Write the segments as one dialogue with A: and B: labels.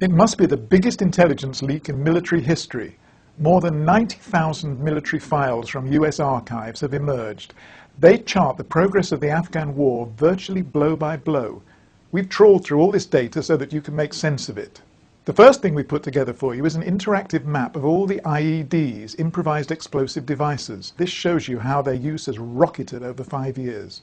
A: It must be the biggest intelligence leak in military history. More than 90,000 military files from US archives have emerged. They chart the progress of the Afghan war virtually blow by blow. We've trawled through all this data so that you can make sense of it. The first thing we put together for you is an interactive map of all the IEDs, improvised explosive devices. This shows you how their use has rocketed over 5 years.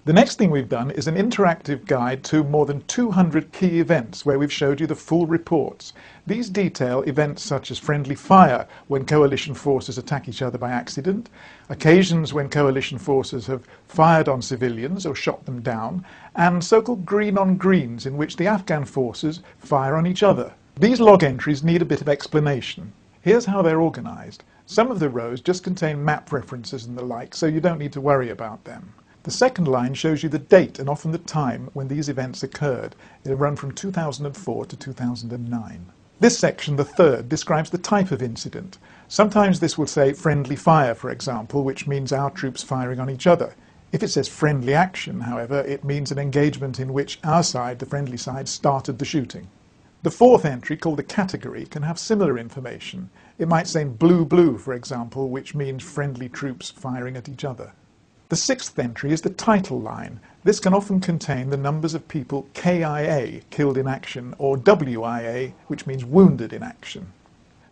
A: The next thing we've done is an interactive guide to more than 200 key events where we've showed you the full reports. These detail events such as friendly fire when coalition forces attack each other by accident, occasions when coalition forces have fired on civilians or shot them down, and so-called green on greens in which the Afghan forces fire on each other. These log entries need a bit of explanation. Here's how they're organised. Some of the rows just contain map references and the like, so you don't need to worry about them. The second line shows you the date and often the time when these events occurred. It'll run from 2004 to 2009. This section, the third, describes the type of incident. Sometimes this will say friendly fire, for example, which means our troops firing on each other. If it says friendly action, however, it means an engagement in which our side, the friendly side, started the shooting. The fourth entry, called the category, can have similar information. It might say blue-blue, for example, which means friendly troops firing at each other. The sixth entry is the title line. This can often contain the numbers of people KIA, killed in action, or WIA, which means wounded in action.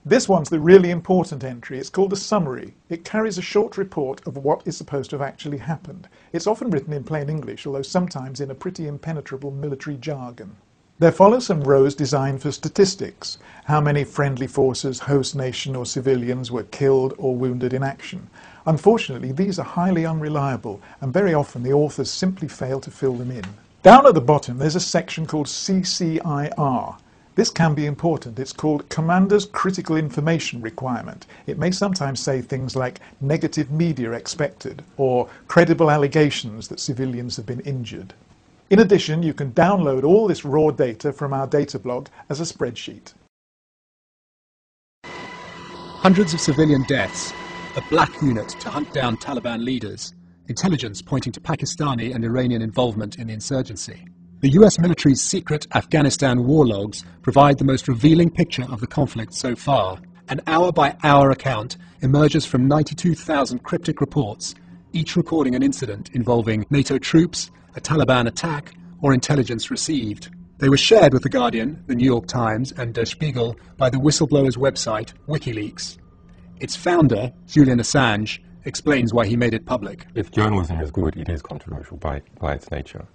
A: This one's the really important entry. It's called a summary. It carries a short report of what is supposed to have actually happened. It's often written in plain English, although sometimes in a pretty impenetrable military jargon. There follow some rows designed for statistics. How many friendly forces, host nation or civilians were killed or wounded in action. Unfortunately, these are highly unreliable, and very often the authors simply fail to fill them in. Down at the bottom, there's a section called CCIR. This can be important. It's called Commander's Critical Information Requirement. It may sometimes say things like negative media expected, or credible allegations that civilians have been injured. In addition, you can download all this raw data from our data blog as a spreadsheet.
B: Hundreds of civilian deaths, a black unit to hunt down Taliban leaders, intelligence pointing to Pakistani and Iranian involvement in the insurgency. The US military's secret Afghanistan war logs provide the most revealing picture of the conflict so far. An hour-by-hour account emerges from 92,000 cryptic reports, each recording an incident involving NATO troops, a Taliban attack, or intelligence received. They were shared with The Guardian, The New York Times, and Der Spiegel by the whistleblower's website, WikiLeaks. Its founder, Julian Assange, explains why he made it public.
C: If journalism is good, it is controversial by its nature.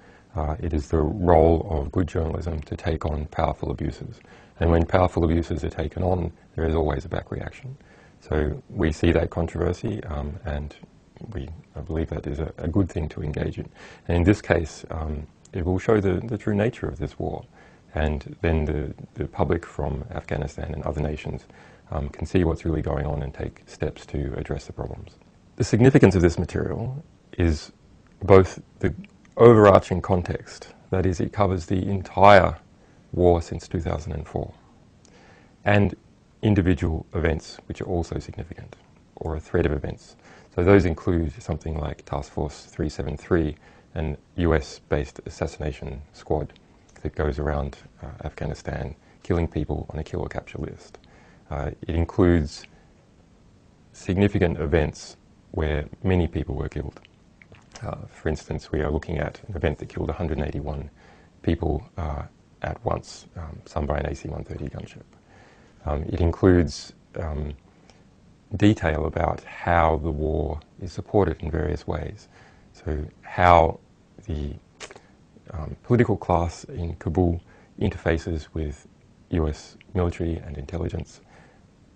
C: It is the role of good journalism to take on powerful abuses. And when powerful abuses are taken on, there is always a back reaction. So we see that controversy, and I believe that is a good thing to engage in. And in this case, it will show the true nature of this war. And then the public from Afghanistan and other nations can see what's really going on and take steps to address the problems. The significance of this material is both the overarching context, that is, it covers the entire war since 2004, and individual events which are also significant, or a thread of events. So those include something like Task Force 373, an US-based assassination squad that goes around Afghanistan killing people on a kill or capture list. It includes significant events where many people were killed. For instance, we are looking at an event that killed 181 people at once, some by an AC-130 gunship. It includes detail about how the war is supported in various ways. So how the political class in Kabul interfaces with US military and intelligence,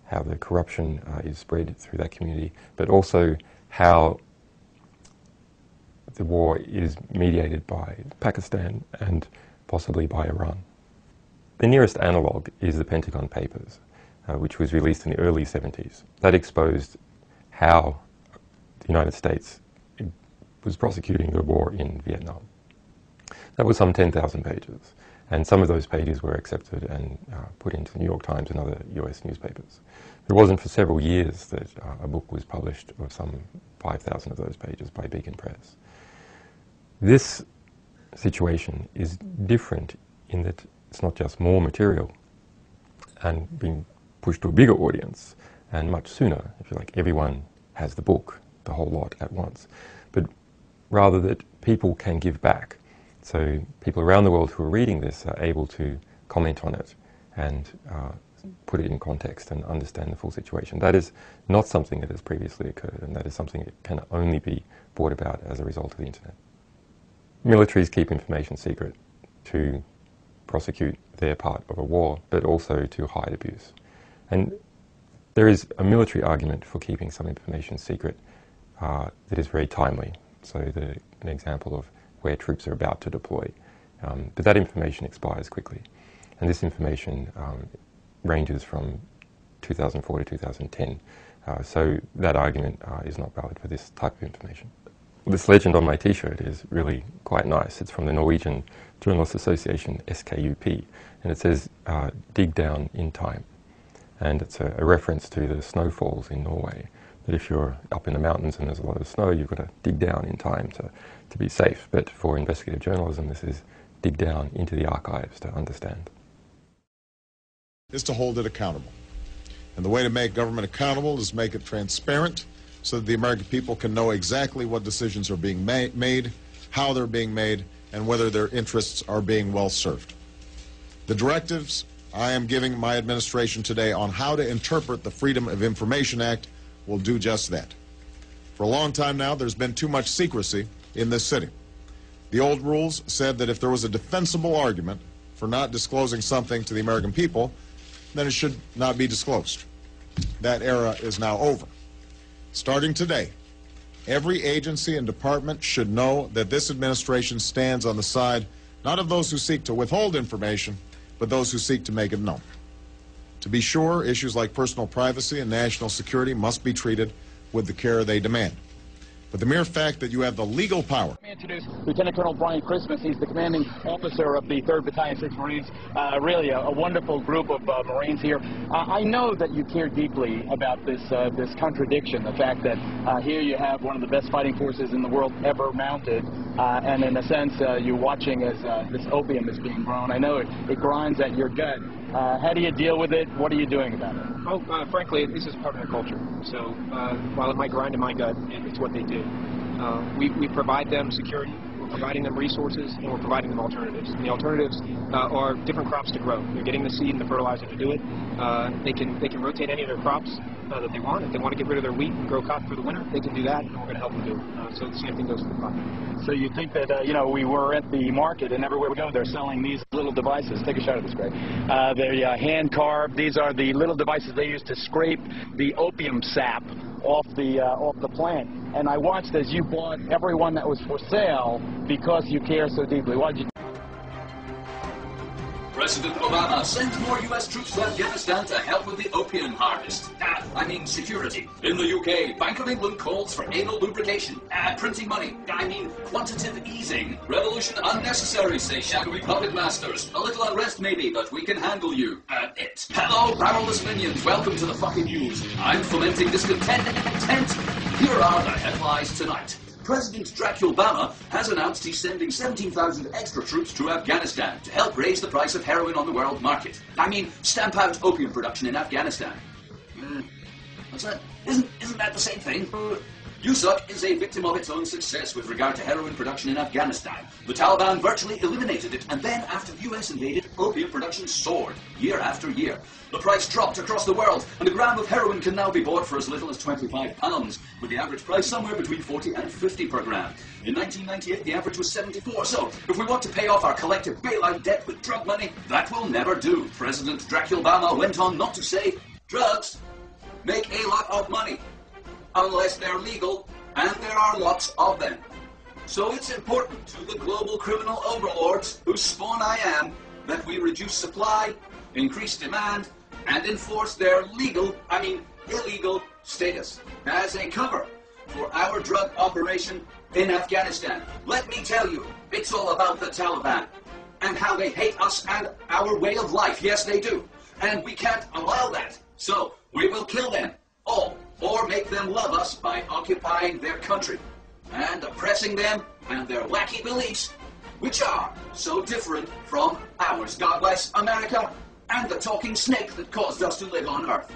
C: how the corruption is spread through that community, but also how the war is mediated by Pakistan and possibly by Iran. The nearest analogue is the Pentagon Papers, which was released in the early 70s. That exposed how the United States was prosecuting the war in Vietnam. That was some 10,000 pages, and some of those pages were accepted and put into the New York Times and other US newspapers. It wasn't for several years that a book was published of some 5,000 of those pages by Beacon Press. This situation is different in that it's not just more material, and being pushed to a bigger audience, and much sooner, if you like. Everyone has the book, the whole lot at once. But rather that people can give back. So people around the world who are reading this are able to comment on it and put it in context and understand the full situation. That is not something that has previously occurred, and that is something that can only be brought about as a result of the internet. Militaries keep information secret to prosecute their part of a war, but also to hide abuse. And there is a military argument for keeping some information secret that is very timely. So an example of where troops are about to deploy. But that information expires quickly. And this information ranges from 2004 to 2010. So that argument is not valid for this type of information. This legend on my t-shirt is really quite nice. It's from the Norwegian Journalist Association, SKUP, and it says, dig down in time. And it's a reference to the snowfalls in Norway, that if you're up in the mountains and there's a lot of snow, you've got to dig down in time to be safe. But for investigative journalism, this is dig down into the archives to understand.
D: Is to hold it accountable. And the way to make government accountable is make it transparent so that the American people can know exactly what decisions are being made, how they're being made, and whether their interests are being well served. The directives I am giving my administration today on how to interpret the Freedom of Information Act will do just that. For a long time now, there's been too much secrecy in this city. The old rules said that if there was a defensible argument for not disclosing something to the American people, then it should not be disclosed. That era is now over. Starting today, every agency and department should know that this administration stands on the side not of those who seek to withhold information, but those who seek to make it known. To be sure, issues like personal privacy and national security must be treated with the care they demand. But the mere fact that you have the legal power.
E: Let me introduce Lieutenant Colonel Brian Christmas. He's the commanding officer of the 3rd Battalion, 6th Marines. Really a wonderful group of Marines here. I know that you care deeply about this contradiction, the fact that here you have one of the best fighting forces in the world ever mounted, and in a sense you're watching as this opium is being grown. I know it grinds at your gut. How do you deal with it? What are you doing about it?
F: Oh, frankly, this is part of their culture. So while it might grind in my gut, it's what they do. We provide them security, we're providing them resources, and we're providing them alternatives. And the alternatives are different crops to grow. They're getting the seed and the fertilizer to do it. They can rotate any of their crops that they want. If they want to get rid of their wheat and grow cotton for the winter, they can do that, and we're going to help them do it. So the same thing goes for the cotton.
E: So you think that, we were at the market, and everywhere we go, they're selling these little devices. Take a shot at this, Greg. They're hand-carved. These are the little devices they use to scrape the opium sap off the plant. And I watched as you bought every one that was for sale because you care so deeply. Why did you?
G: President Obama sends more U.S. troops to Afghanistan to help with the opium harvest. Security. In the UK, Bank of England calls for anal lubrication. Printing money. Quantitative easing. Revolution unnecessary, say shadowy puppet masters. A little unrest maybe, but we can handle you. Hello, barrelless minions. Welcome to the fucking news. I'm fomenting discontent. Here are the headlines tonight. President Dracula Obama has announced he's sending 17,000 extra troops to Afghanistan to help raise the price of heroin on the world market. Stamp out opium production in Afghanistan. What's that? Isn't that the same thing? USUC is a victim of its own success with regard to heroin production in Afghanistan. The Taliban virtually eliminated it, and then after the US invaded, opium production soared year after year. The price dropped across the world, and a gram of heroin can now be bought for as little as £25, with the average price somewhere between 40 and 50 per gram. In 1998, the average was 74. So, if we want to pay off our collective bailout debt with drug money, that will never do. President Dracula Obama went on not to say, drugs make a lot of money, unless they're legal, and there are lots of them. So it's important to the global criminal overlords whose spawn I am that we reduce supply, increase demand, and enforce their illegal status as a cover for our drug operation in Afghanistan. Let me tell you, it's all about the Taliban and how they hate us and our way of life. Yes, they do. And we can't allow that. So we will kill them all, or make them love us by occupying their country and oppressing them and their wacky beliefs, which are so different from ours. God bless America. and the talking snake that caused us to live on Earth.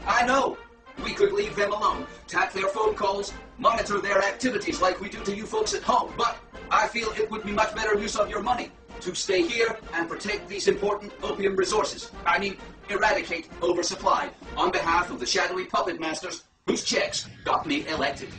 G: I know. We could leave them alone, tap their phone calls, monitor their activities like we do to you folks at home, but I feel it would be much better use of your money to stay here and protect these important opium resources. I mean, eradicate oversupply on behalf of the shadowy puppet masters whose checks got me elected.